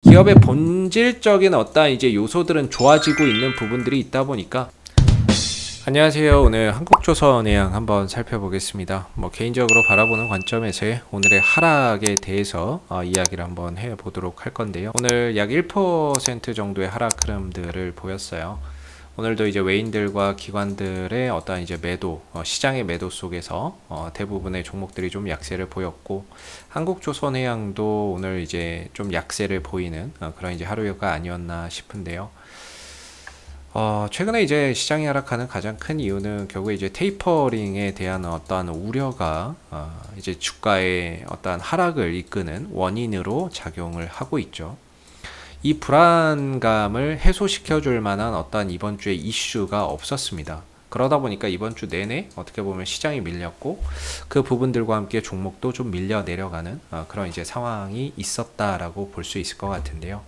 기업의 본질적인 어떤 이제 요소들은 좋아지고 있는 부분들이 있다 보니까. 안녕하세요. 오늘 한국조선해양 한번 살펴보겠습니다. 개인적으로 바라보는 관점에서의 오늘의 하락에 대해서 이야기를 한번 해보도록 할 건데요. 오늘 약 1% 정도의 하락 흐름들을 보였어요. 오늘도 이제 외인들과 기관들의 어떤 이제 매도, 시장의 매도 속에서 대부분의 종목들이 좀 약세를 보였고, 한국조선해양도 오늘 이제 좀 약세를 보이는 그런 이제 하루가 아니었나 싶은데요. 최근에 이제 시장이 하락하는 가장 큰 이유는 결국에 이제 테이퍼링에 대한 어떠한 우려가 이제 주가의 어떠한 하락을 이끄는 원인으로 작용을 하고 있죠. 이 불안감을 해소시켜 줄 만한 어떠한 이번 주에 이슈가 없었습니다. 그러다 보니까 이번 주 내내 어떻게 보면 시장이 밀렸고, 그 부분들과 함께 종목도 좀 밀려 내려가는 그런 이제 상황이 있었다라고 볼 수 있을 것 같은데요.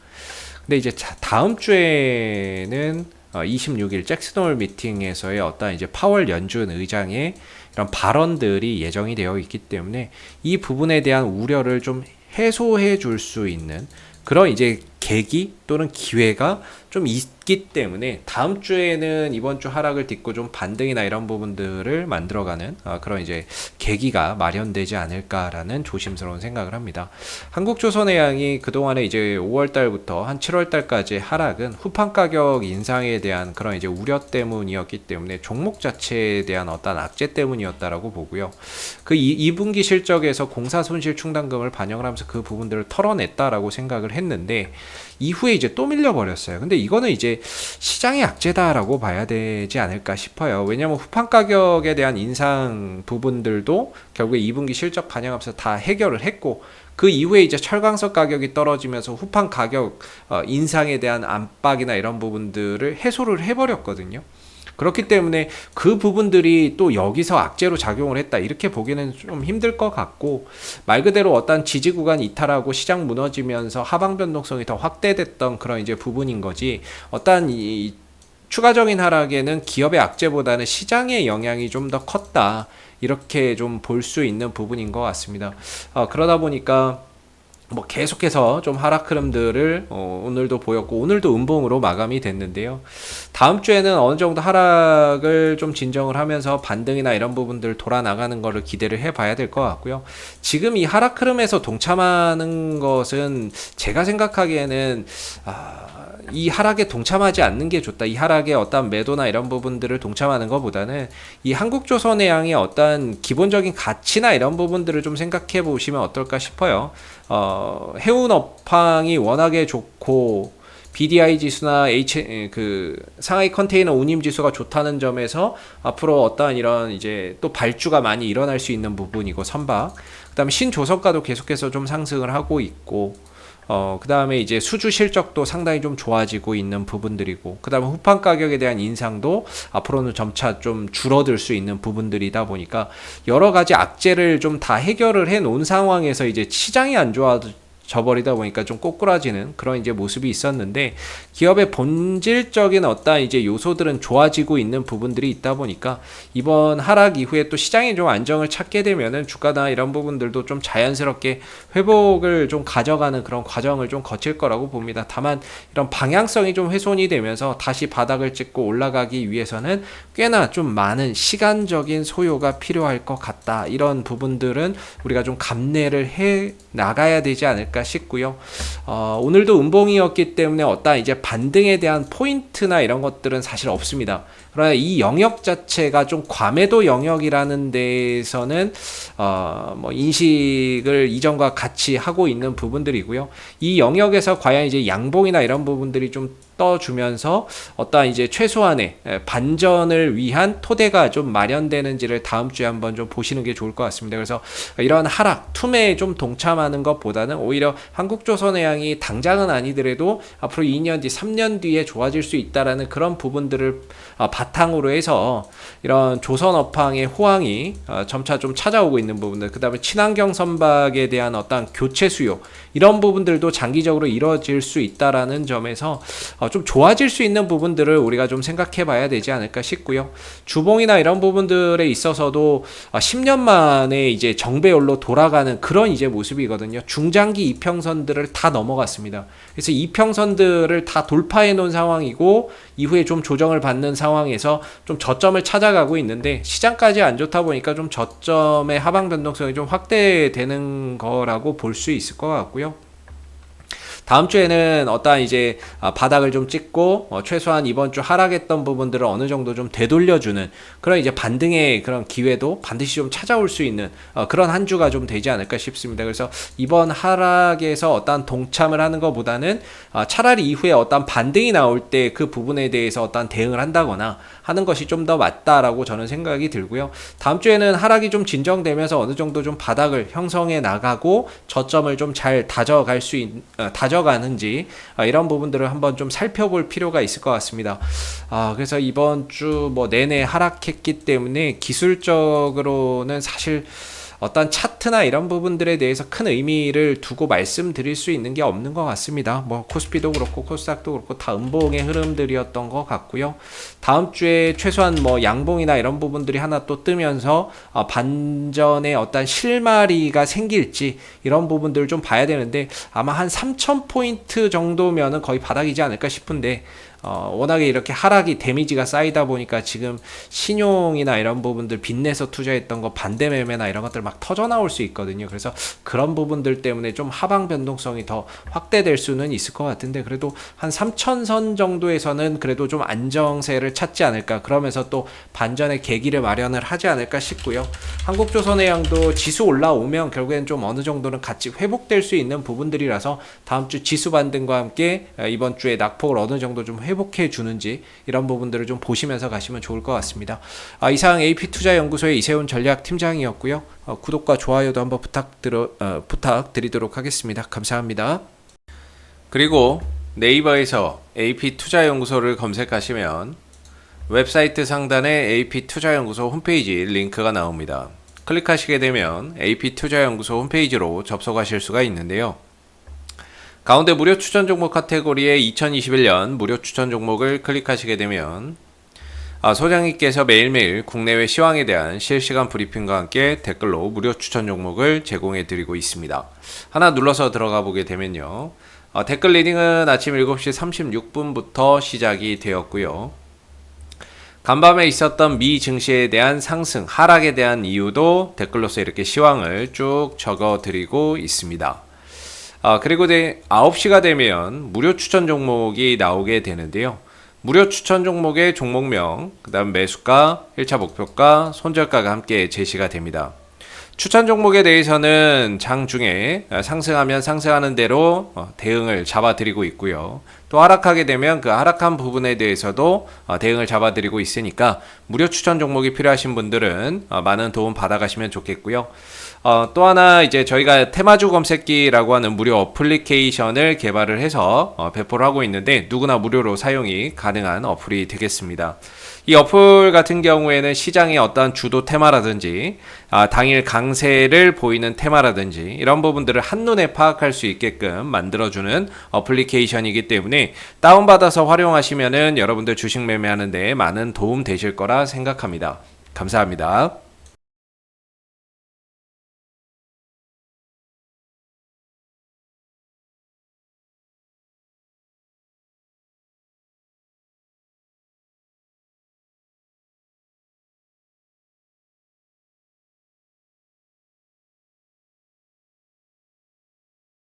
근데 이제 다음 주에는 26일 잭슨홀 미팅에서의 어떤 이제 파월 연준 의장의 이런 발언들이 예정이 되어 있기 때문에 이 부분에 대한 우려를 좀 해소해 줄 수 있는 그런 이제 계기 또는 기회가 좀 있기 때문에 다음 주에는 이번 주 하락을 딛고 좀 반등이나 이런 부분들을 만들어가는 그런 이제 계기가 마련되지 않을까라는 조심스러운 생각을 합니다. 한국조선해양이 그동안에 이제 5월 달부터 한 7월 달까지 하락은 후판 가격 인상에 대한 그런 이제 우려 때문이었기 때문에 종목 자체에 대한 어떤 악재 때문이었다라고 보고요. 그 2분기 실적에서 공사 손실 충당금을 반영을 하면서 그 부분들을 털어냈다라고 생각을 했는데, 이후에 이제 또 밀려버렸어요. 근데 이거는 이제 시장의 악재다라고 봐야 되지 않을까 싶어요. 왜냐하면 후판 가격에 대한 인상 부분들도 결국에 2분기 실적 반영하면서 다 해결을 했고, 그 이후에 이제 철강석 가격이 떨어지면서 후판 가격 인상에 대한 압박이나 이런 부분들을 해소를 해버렸거든요. 그렇기 때문에 그 부분들이 또 여기서 악재로 작용을 했다, 이렇게 보기는 좀 힘들 것 같고, 말 그대로 어떤 지지 구간 이탈하고 시장 무너지면서 하방 변동성이 더 확대됐던 그런 이제 부분인 거지, 어떤 이 추가적인 하락에는 기업의 악재보다는 시장의 영향이 좀 더 컸다, 이렇게 좀 볼 수 있는 부분인 것 같습니다. 그러다 보니까 계속해서 좀 하락 흐름들을 오늘도 보였고, 오늘도 음봉으로 마감이 됐는데요. 다음 주에는 어느 정도 하락을 좀 진정을 하면서 반등이나 이런 부분들 돌아 나가는 거를 기대를 해봐야 될 것 같고요. 지금 이 하락 흐름에서 동참하는 것은 제가 생각하기에는 이 하락에 동참하지 않는 게 좋다. 이 하락에 어떤 매도나 이런 부분들을 동참하는 것보다는 이 한국조선해양의 어떤 기본적인 가치나 이런 부분들을 좀 생각해 보시면 어떨까 싶어요. 해운 업황이 워낙에 좋고, BDI 지수나 상하이 컨테이너 운임 지수가 좋다는 점에서 앞으로 어떠한 이런 이제 또 발주가 많이 일어날 수 있는 부분이고, 선박, 그다음에 신조선가도 계속해서 좀 상승을 하고 있고, 그 다음에 이제 수주 실적도 상당히 좀 좋아지고 있는 부분들이고, 그 다음에 후판 가격에 대한 인상도 앞으로는 점차 좀 줄어들 수 있는 부분들이다 보니까 여러 가지 악재를 좀 다 해결을 해 놓은 상황에서 이제 시장이 안 좋아져버리다 보니까 좀 꼬꾸라지는 그런 이제 모습이 있었는데, 기업의 본질적인 어떤 이제 요소들은 좋아지고 있는 부분들이 있다 보니까 이번 하락 이후에 또 시장이 좀 안정을 찾게 되면은 주가나 이런 부분들도 좀 자연스럽게 회복을 좀 가져가는 그런 과정을 좀 거칠 거라고 봅니다. 다만 이런 방향성이 좀 훼손이 되면서 다시 바닥을 찍고 올라가기 위해서는 꽤나 좀 많은 시간적인 소요가 필요할 것 같다, 이런 부분들은 우리가 좀 감내를 해 나가야 되지 않을까 싶고요. 오늘도 음봉이었기 때문에 어떤 이제 반등에 대한 포인트나 이런 것들은 사실 없습니다. 그러나 이 영역 자체가 좀 과매도 영역이라는 데에서는 인식을 이전과 같이 하고 있는 부분들이고요. 이 영역에서 과연 이제 양봉이나 이런 부분들이 좀 떠주면서 어떤 이제 최소한의 반전을 위한 토대가 좀 마련되는지를 다음 주에 한번 좀 보시는 게 좋을 것 같습니다. 그래서 이런 하락, 툼에 좀 동참하는 것보다는 오히려 한국조선해양이 당장은 아니더라도 앞으로 2년 뒤, 3년 뒤에 좋아질 수 있다라는 그런 부분들을 바탕으로 해서 이런 조선 업황의 호황이 점차 좀 찾아오고 있는 부분들, 그 다음에 친환경 선박에 대한 어떤 교체 수요, 이런 부분들도 장기적으로 이루어질 수 있다라는 점에서 좀 좋아질 수 있는 부분들을 우리가 좀 생각해 봐야 되지 않을까 싶고요. 주봉이나 이런 부분들에 있어서도 10년 만에 이제 정배열로 돌아가는 그런 이제 모습이거든요. 중장기 이평선들을 다 넘어갔습니다. 그래서 이평선들을 다 돌파해 놓은 상황이고, 이후에 좀 조정을 받는 상황에서 좀 저점을 찾아가고 있는데, 시장까지 안 좋다 보니까 좀 저점의 하방 변동성이 좀 확대되는 거라고 볼 수 있을 것 같고요. 다음 주에는 어떠한 이제 바닥을 좀 찍고 최소한 이번 주 하락했던 부분들을 어느 정도 좀 되돌려주는 그런 이제 반등의 그런 기회도 반드시 좀 찾아올 수 있는 그런 한 주가 좀 되지 않을까 싶습니다. 그래서 이번 하락에서 어떠한 동참을 하는 것보다는 차라리 이후에 어떠한 반등이 나올 때 그 부분에 대해서 어떠한 대응을 한다거나 하는 것이 좀 더 맞다라고 저는 생각이 들고요. 다음 주에는 하락이 좀 진정되면서 어느 정도 좀 바닥을 형성해 나가고 저점을 좀 잘 다져가는지 이런 부분들을 한번 좀 살펴볼 필요가 있을 것 같습니다. 그래서 이번 주 뭐 내내 하락했기 때문에 기술적으로는 사실 어떤 차트나 이런 부분들에 대해서 큰 의미를 두고 말씀드릴 수 있는 게 없는 것 같습니다. 뭐 코스피도 그렇고 코스닥도 그렇고 다 음봉의 흐름들이었던 것 같고요. 다음 주에 최소한 뭐 양봉이나 이런 부분들이 하나 또 뜨면서 반전의 어떤 실마리가 생길지 이런 부분들을 좀 봐야 되는데, 아마 한 3,000포인트 정도면은 거의 바닥이지 않을까 싶은데, 워낙에 이렇게 하락이 데미지가 쌓이다 보니까 지금 신용이나 이런 부분들 빚내서 투자했던 거 반대 매매나 이런 것들 막 터져 나올 수 있거든요. 그래서 그런 부분들 때문에 좀 하방 변동성이 더 확대될 수는 있을 것 같은데, 그래도 한 3,000선 정도에서는 그래도 좀 안정세를 찾지 않을까, 그러면서 또 반전의 계기를 마련을 하지 않을까 싶고요. 한국조선해양도 지수 올라오면 결국엔 좀 어느 정도는 같이 회복될 수 있는 부분들이라서 다음 주 지수 반등과 함께 이번 주에 낙폭을 어느 정도 좀 회복해 주는지 이런 부분들을 좀 보시면서 가시면 좋을 것 같습니다. 이상 AP투자연구소의 이세훈 전략팀장이었고요. 구독과 좋아요도 한번 부탁드리도록 하겠습니다. 감사합니다. 그리고 네이버에서 AP투자연구소를 검색하시면 웹사이트 상단에 AP투자연구소 홈페이지 링크가 나옵니다. 클릭하시게 되면 AP투자연구소 홈페이지로 접속하실 수가 있는데요. 가운데 무료 추천 종목 카테고리의 2021년 무료 추천 종목을 클릭하시게 되면 소장님께서 매일매일 국내외 시황에 대한 실시간 브리핑과 함께 댓글로 무료 추천 종목을 제공해 드리고 있습니다. 하나 눌러서 들어가 보게 되면요. 댓글 리딩은 아침 7시 36분부터 시작이 되었고요. 간밤에 있었던 미 증시에 대한 상승, 하락에 대한 이유도 댓글로서 이렇게 시황을 쭉 적어 드리고 있습니다. 그리고 9시가 되면 무료 추천 종목이 나오게 되는데요. 무료 추천 종목의 종목명, 그 다음 매수가, 1차 목표가, 손절가가 함께 제시가 됩니다. 추천 종목에 대해서는 장중에 상승하면 상승하는 대로 대응을 잡아드리고 있고요. 또 하락하게 되면 그 하락한 부분에 대해서도 대응을 잡아드리고 있으니까 무료 추천 종목이 필요하신 분들은 많은 도움 받아가시면 좋겠고요. 또 하나 이제 저희가 테마주 검색기라고 하는 무료 어플리케이션을 개발을 해서 배포를 하고 있는데, 누구나 무료로 사용이 가능한 어플이 되겠습니다. 이 어플 같은 경우에는 시장의 어떤 주도 테마라든지 당일 강세를 보이는 테마라든지 이런 부분들을 한눈에 파악할 수 있게끔 만들어주는 어플리케이션이기 때문에 다운받아서 활용하시면은 여러분들 주식 매매하는 데 많은 도움 되실 거라 생각합니다. 감사합니다.